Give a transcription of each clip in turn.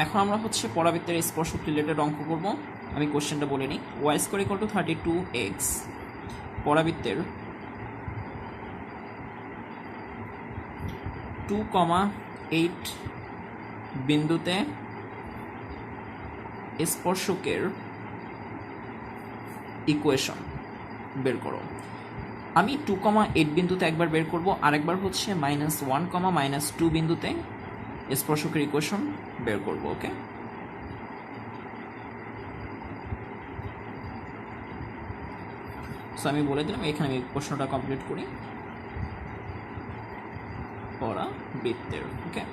এখন আমরা হচ্ছে পরাবৃত্তের স্পর্শক রিলেটেড অঙ্ক করব। আমি কোশ্চেনটা বলে নিই। Y square equal to 32x পরাবৃত্তের 2,8 বিন্দুতে স্পর্শকের ইকুয়েশন বের করো। আমি 2,8 বিন্দুতে একবার বের করব, আরেকবার হচ্ছে -1, -2 বিন্দুতে স্পর্শকের ইকুয়েশন বের করব। ওকে, সো আমি বলে দিলাম, এখানে আমি প্রশ্নটা কমপ্লিট করি। পরাবৃত্তের ওকে,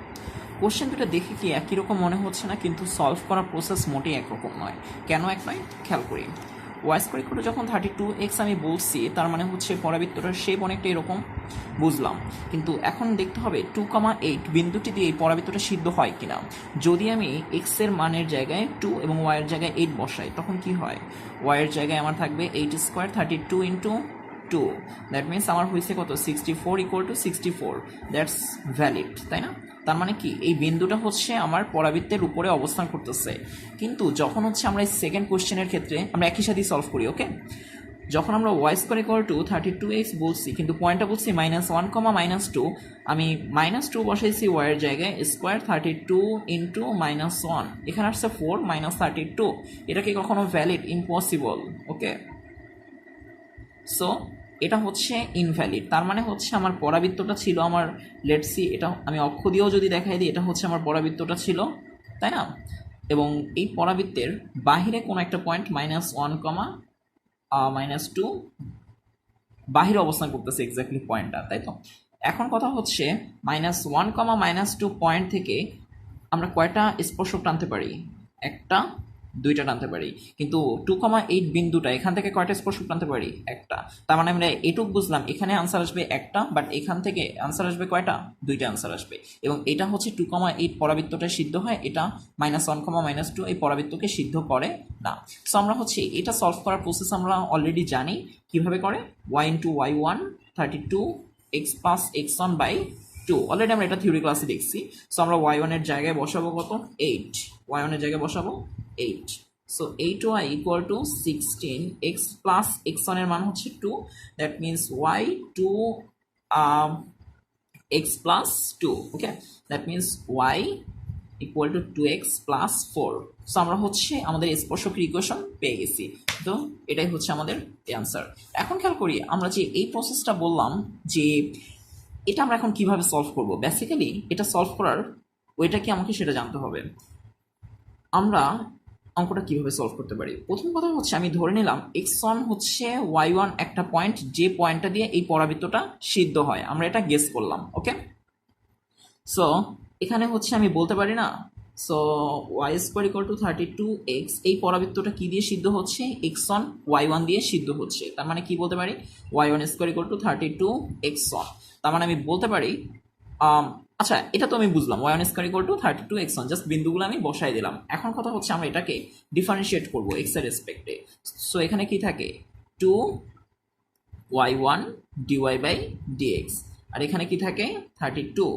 কোশ্চেন দুটো দেখে কি একই রকম মনে হচ্ছে না, কিন্তু সলভ করার প্রসেস মোটেই একরকম নয়। কেন এক নয় খেয়াল করি। ওয়াই স্কোয়ার ইকুয়াল টু যখন 32x আমি বলছি, তার মানে হচ্ছে পরাবৃত্তটার শেপ অনেকটা এরকম, বুঝলাম। কিন্তু এখন দেখতে হবে 2,8 বিন্দুটি দিয়ে এই পরাবৃত্তটা সিদ্ধ হয় কিনা। যদি আমি এক্স এর মানের জায়গায় 2 এবং ওয়াই এর জায়গায় 8 বসাই, তখন কি হয়? ওয়াই এর জায়গায় আমার থাকবে 8 স্কোয়ার 32 ইন্টু 2, দ্যাট মিনস আমার হয়েছে কত? 64 ইকুয়াল টু 64, দ্যাটস ভ্যালিড, তাই না? তার মানে কি এই বিন্দুটা হচ্ছে আমার পরাবৃত্তের উপরে অবস্থান করতেছে। কিন্তু যখন হচ্ছে আমরা এই সেকেন্ড কোশ্চেনের ক্ষেত্রে আমরা একই সাথেই সলভ করি। ওকে, যখন আমরা Y square equal to 32x বলছি, কিন্তু পয়েন্টটা বলছি -1, -2, আমি -2 বসাইছি ওয়াইয়ের জায়গায়, স্কোয়ার 32 ইন্টু -1, এখানে আসছে 4 -32, এটা কি কখনো ভ্যালিড? ইম্পসিবল। ওকে, সো এটা হচ্ছে ইনভ্যালিড। তার মানে হচ্ছে আমার পরাবৃত্তটা ছিল আমার, লেটস সি, এটা আমি অক্ষ দিয়েও যদি দেখাই দিই, এটা হচ্ছে আমার পরাবৃত্তটা ছিল, তাই না? এবং এই পরাবৃত্তের বাহিরে কোনো একটা পয়েন্ট -1, -2 বাহিরে অবস্থান করতেছে এক্স্যাক্টলি পয়েন্টটা, তাই তো? এখন কথা হচ্ছে -1, -2 পয়েন্ট থেকে আমরা কয়টা স্পর্শক টানতে পারি? একটা, দুইটা টানতে পারি। কিন্তু 2,8 বিন্দুটা, এখান থেকে কয়টা স্পর্শক টানতে পারি? একটা। তার মানে আমরা এটুক বুঝলাম, এখানে আনসার আসবে একটা, বাট এখান থেকে আনসার আসবে কয়টা? দুইটা আনসার আসবে। এবং এটা হচ্ছে 2,8 পরাবৃত্তটা সিদ্ধ হয়, এটা -1, -2 এই পরাবৃত্তকে সিদ্ধ করে না। সো আমরা হচ্ছে এটা সলভ করার প্রসেস আমরা অলরেডি জানি কিভাবে করে। y into y1 32x plus x1/2, already আমরা এটা থিওরি ক্লাসে দেখছি। সো আমরা y1 এর জায়গায় বসাবো কত? 8, y1 এর জায়গায় বসাবো 8। So 8y equal to 16, x plus x1 এর মান হচ্ছে 2, that means y 2 x plus 2। Okay, that means y equal to 2x plus 4। So আমরা হচ্ছে আমাদের স্পর্শকের ইকুয়েশন পেয়ে গেছি। তো এটাই হচ্ছে আমাদের অ্যান্সার। এখন খেয়াল করি, আমরা যে এই প্রসেসটা বললাম, যে এটা আমরা এখন কিভাবে সলভ করব। বেসিক্যালি এটা সলভ করার ওইটা কি আমাকে সেটা জানতে হবে। আমরা অঙ্কটা কিভাবে সলভ করতে পারি? প্রথম কথা হচ্ছে আমি ধরে নিলাম x1 হচ্ছে y1 একটা পয়েন্ট, যে পয়েন্টটা দিয়ে এই পরাবৃত্তটা সিদ্ধ হয়, আমরা এটা গেস করলাম। ওকে, সো এখানে হচ্ছে আমি বলতে পারি না, so Y square equal to 32x, এই পরাবৃত্তটা কি দিয়ে সিদ্ধ হচ্ছে? x1 y1 দিয়ে সিদ্ধ হচ্ছে। তার মানে কি বলতে পারি? y1 square equal two 32x1। তার মানে আমি বলতে পারি, আচ্ছা এটা তো আমি বুঝলাম, y1 square equal two 32x1, just বিন্দুগুলো আমি বসাই দিলাম। এখন কথা হচ্ছে আমরা এটাকে ডিফারেন্সিয়েট করবো x এর রেসপেক্টে। সো এখানে কি থাকে? 2y1 dy/dx, আর এখানে কি থাকে? 32।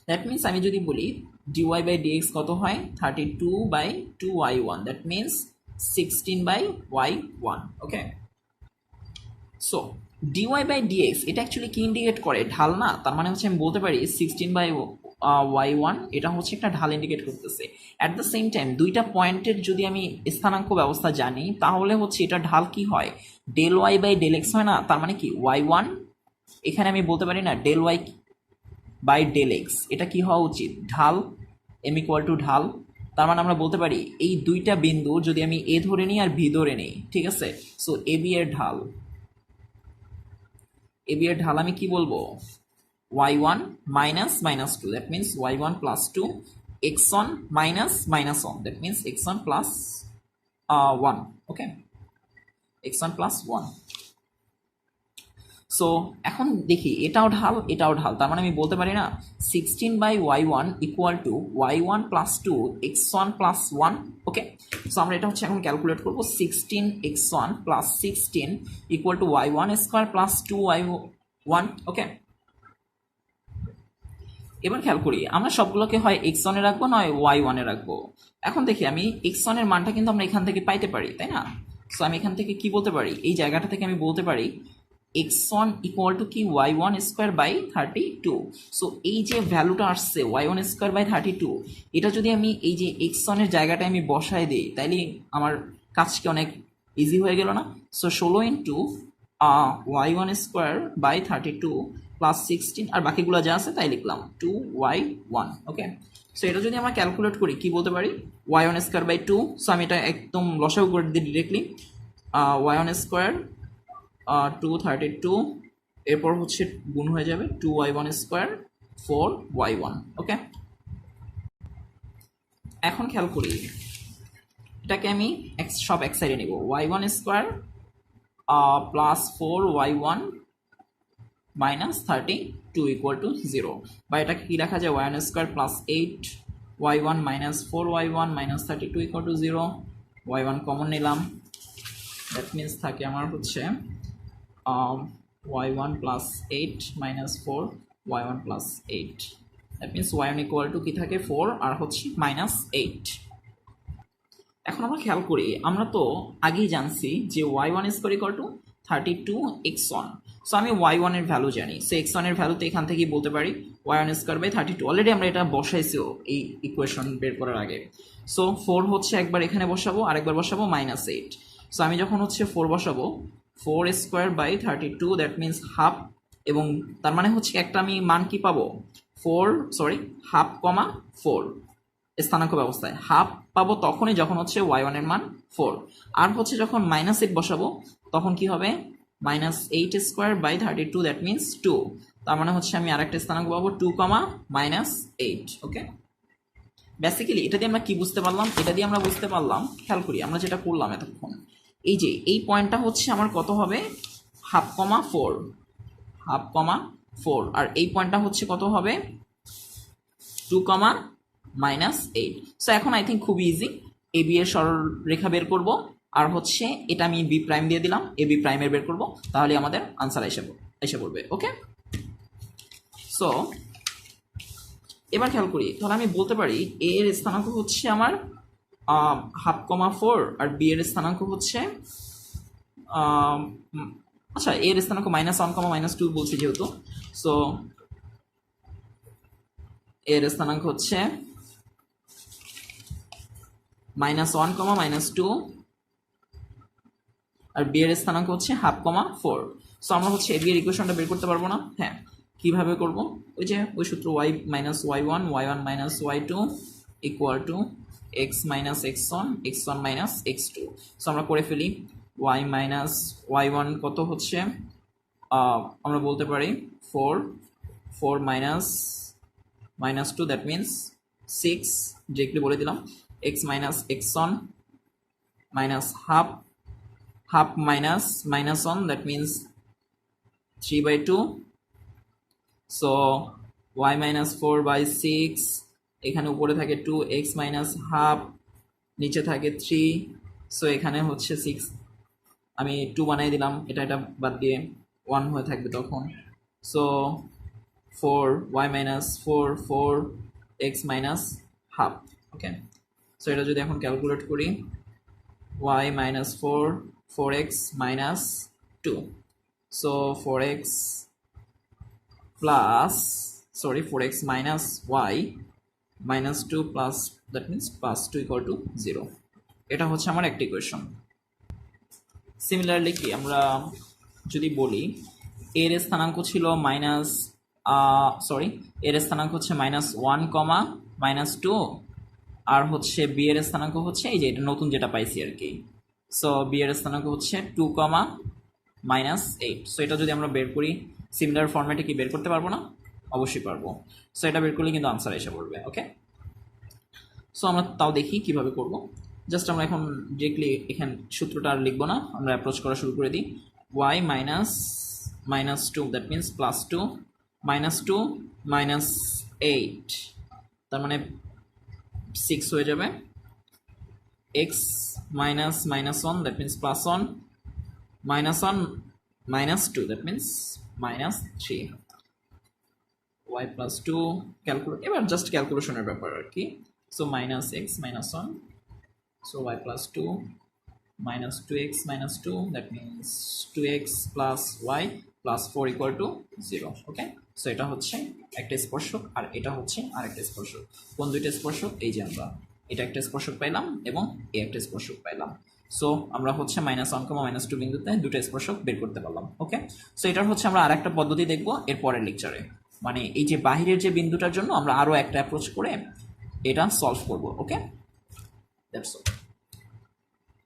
দ্যাট মিনস আমি যদি বলি dy/dx কত হয়? 32/2y1, that means 16/y1। Okay, so dy/dx এটা অ্যাকচুয়ালি কি ইন্ডিকেট করে? ঢাল না? তার মানে হচ্ছে আমি বলতে পারি 16/y1 এটা হচ্ছে একটা ঢাল ইন্ডিকেট করতেছে। অ্যাট দ্য সেম টাইম দুইটা পয়েন্টের যদি আমি স্থানাঙ্ক ব্যবস্থা জানি, তাহলে হচ্ছে এটা ঢাল কি হয়? Del Y by del X হয় না? তার মানে কি y1, এখানে আমি বলতে পারি না del Y by del X, এটা কি হওয়া উচিত? ঢাল। এম ইকুয়াল টু ঢাল। তার মানে আমরা বলতে পারি এই দুইটা বিন্দু যদি আমি এ ধরে নিই আর বি ধরে নিই, ঠিক আছে? সো এ বি এর ঢাল, এ বি এর ঢাল আমি কি বলবো? y1 minus -2, that means y1 plus 2, x1 minus -1, that means x1 plus 1. Okay, x1 plus 1. So এখন দেখি এটাও ঢাল, এটাও ঢাল। তার মানে আমি বলতে পারি না 16/y1 equal to y1 plus 2 x1 plus 1। Okay, so আমরা এটা হচ্ছে এখন ক্যালকুলেট করবো। 16x1 plus 16 equal to y1 square plus 2y1। ওকে, এবার খেয়াল করি আমরা সবগুলোকে হয় x1 এ রাখবো নয় y1 এ রাখবো। এখন দেখি আমি x1 এর মানটা কিন্তু আমরা এখান থেকে পাইতে পারি, তাই না? সো আমি এখান থেকে কি বলতে পারি, এই জায়গাটা থেকে আমি বলতে পারি x1 ইকুয়াল টু কি y1 স্কোয়ার বাই 32। সো এই যে ভ্যালুটা আসছে y1 স্কোয়ার বাই 32, এটা যদি আমি এই যে x1 এর জায়গাটায় আমি বসায় দিই তাইলে আমার কাজকে অনেক ইজি হয়ে গেল না? So 16 into y1 square by 32 plus 16 আর বাকিগুলো যা আছে তাই লিখলাম 2y1। ওকে, সো এটা যদি আমরা ক্যালকুলেট করি কি বলতে পারি, y1 স্কোয়ার বাই 2। সো আমি এটা একদম লসাগু করে দিই ডিরেক্টলি, y1 স্কোয়ার 232, এরপর হচ্ছে গুণ হয়ে যাবে 2y1 স্কোয়ার 4y1। ওকে, এখন খেয়াল করি এটাকে আমি সব এক সাইডে নিব, y1 square plus 4y1 minus 32 equal to 0, বা এটাকে কি রাখা যায় y1 square plus 8y1 minus 4y1 minus 32 equal to 0। y1 common নিলাম, দ্যাট মিনস থাকে আমার হচ্ছে y1 plus 8 minus 4 y1 plus 8, that means y1 equal to কি থাকে 4 আর হচ্ছে মাইনাস 8। এখন আমরা খেয়াল করি আমরা তো আগেই জানছি যে y1 square equal two 32x1। So আমি y1 এর ভ্যালু জানি, সো x1 এর ভ্যালু তো এখান থেকেই বলতে পারি y1 স্কোয়ার বাই 32। অলরেডি আমরা এটা বসাইছিও এই ইকুয়েশন বের করার আগে। সো 4 হচ্ছে একবার এখানে বসাবো, আরেকবার বসাবো মাইনাস 8। সো আমি যখন হচ্ছে 4 বসাবো 4 square by 32, that means half, এবং তার মানে হচ্ছে একটা আমি মান কি পাবো, হাফ কমা 4 স্থানাঙ্ক ব্যবস্থায় হাফ পাবো তখনই যখন হচ্ছে y1 এর মান 4, আর হচ্ছে যখন মাইনাস 8 বসাবো তখন কি হবে minus 8 square by 32, that means 2। তার মানে হচ্ছে আমি আরেকটা স্থানাঙ্ক পাবো 2 কমা মাইনাস 8। ওকে, বেসিক্যালি এটা দিয়ে আমরা কি বুঝতে পারলাম, এটা দিয়ে আমরা বুঝতে পারলাম, খেয়াল করি আমরা যেটা করলাম এতক্ষণ, এই যে এই পয়েন্টটা হচ্ছে আমার কত হবে হাফ কমা 4, আর এই পয়েন্টটা হচ্ছে কত হবে 2 কমা মাইনাস 8। সো এখন আই থিঙ্ক খুবই ইজি, এ বি এর সরল রেখা বের করব, আর হচ্ছে এটা আমি বি প্রাইম দিয়ে দিলাম, এ বি প্রাইমের বের করব, তাহলে আমাদের আনসার এসে পড়বে। ওকে, সো এবার খেয়াল করি, তাহলে আমি বলতে পারি এ এর স্থানাঙ্ক হচ্ছে আমার হাফ কমা 4, আর বি এর স্থানাঙ্ক হচ্ছে আচ্ছা এর স্থানাঙ্ক মাইনাস 1 কমা মাইনাস 2 বলছি যেহেতু, সো এর স্থানাঙ্ক হচ্ছে -1 কমা -2, আর বি এর স্থানাঙ্ক হচ্ছে হাফ কমা 4। সো আমরা হচ্ছে এ বি এর ইকুয়েশনটা বের করতে পারবো না? হ্যাঁ, কিভাবে করব, ওই যে ওই সূত্র y minus y1 y1 minus y2 equal to x minus x1 x1 minus x2। So আমরা করে ফেলি, y মাইনাস y1 কত হচ্ছে আমরা বলতে পারি 4 মাইনাস 2, দ্যাট মিনস 6, ডিরেক্টলি বলে দিলাম x minus x1 minus half minus -1, that means 3/2, so y minus 4/6, এখানে উপরে থাকে 2, x minus হাফ, নিচে থাকে 3, সো এখানে হচ্ছে 6, আমি 2 বানাই দিলাম, এটা বাদ দিয়ে 1 হয়ে থাকবে তখন, so 4 y minus 4 x minus half. Okay, so এটা যদি এখন ক্যালকুলেট করি y minus 4x minus 2, so 4x minus y minus 2 plus, that means plus 2 equal to 0। এটা হচ্ছে আমার একটা ইকুয়েশন। সিমিলারলি কি আমরা যদি বলি এর স্থানাঙ্ক ছিল এর স্থানাঙ্ক হচ্ছে -1 কমা -2, আর হচ্ছে বি এর স্থানাঙ্ক হচ্ছে এই যে এটা নতুন যেটা পাইছি আর কি, সো বি এর স্থানাঙ্ক হচ্ছে 2 কমা -8। সো এটা যদি আমরা বের করি সিমিলার ফরম্যাটে কি বের করতে পারবো না? অবশ্যই পারবো। সো এটা বের করলে কিন্তু আনসার এসে পড়বে। ওকে, সো আমরা তাও দেখি কিভাবে করব। জাস্ট আমরা এখন ডিরেক্টলি এখানে সূত্রটা আর লিখবো না, আমরা অ্যাপ্রোচ করা শুরু করে দিই। y -2, দ্যাট মিনস +2 -2 -8, তার মানে 6 হয়ে যাবে, x minus -1, that means +1 -1 -2, that means -3, Y plus two calculate, এবার জাস্ট ক্যালকুলেশনের ব্যাপার আর কি। So minus X minus one, so Y plus two minus 2x minus 2, that means 2x plus y plus 4 equal to 0. Okay, so এটা হচ্ছে একটা স্পর্শক আর এটা হচ্ছে আরেকটা স্পর্শক। কোন দুইটা স্পর্শক? এই যে আমরা এটা একটা স্পর্শক পাইলাম এবং এই একটা স্পর্শক পাইলাম। সো আমরা হচ্ছে -1, -2 বিন্দুতে দুটো স্পর্শক বের করতে পারলাম। ওকে, সো এটার হচ্ছে আমরা আরেকটা পদ্ধতি দেখবো এর পরের লেকচারে, মানে এই যে বাহিরের যে বিন্দুটার জন্য আমরা আরো একটা অ্যাপ্রোচ করে এটা সলভ করব। ওকে, দ্যাটস অল।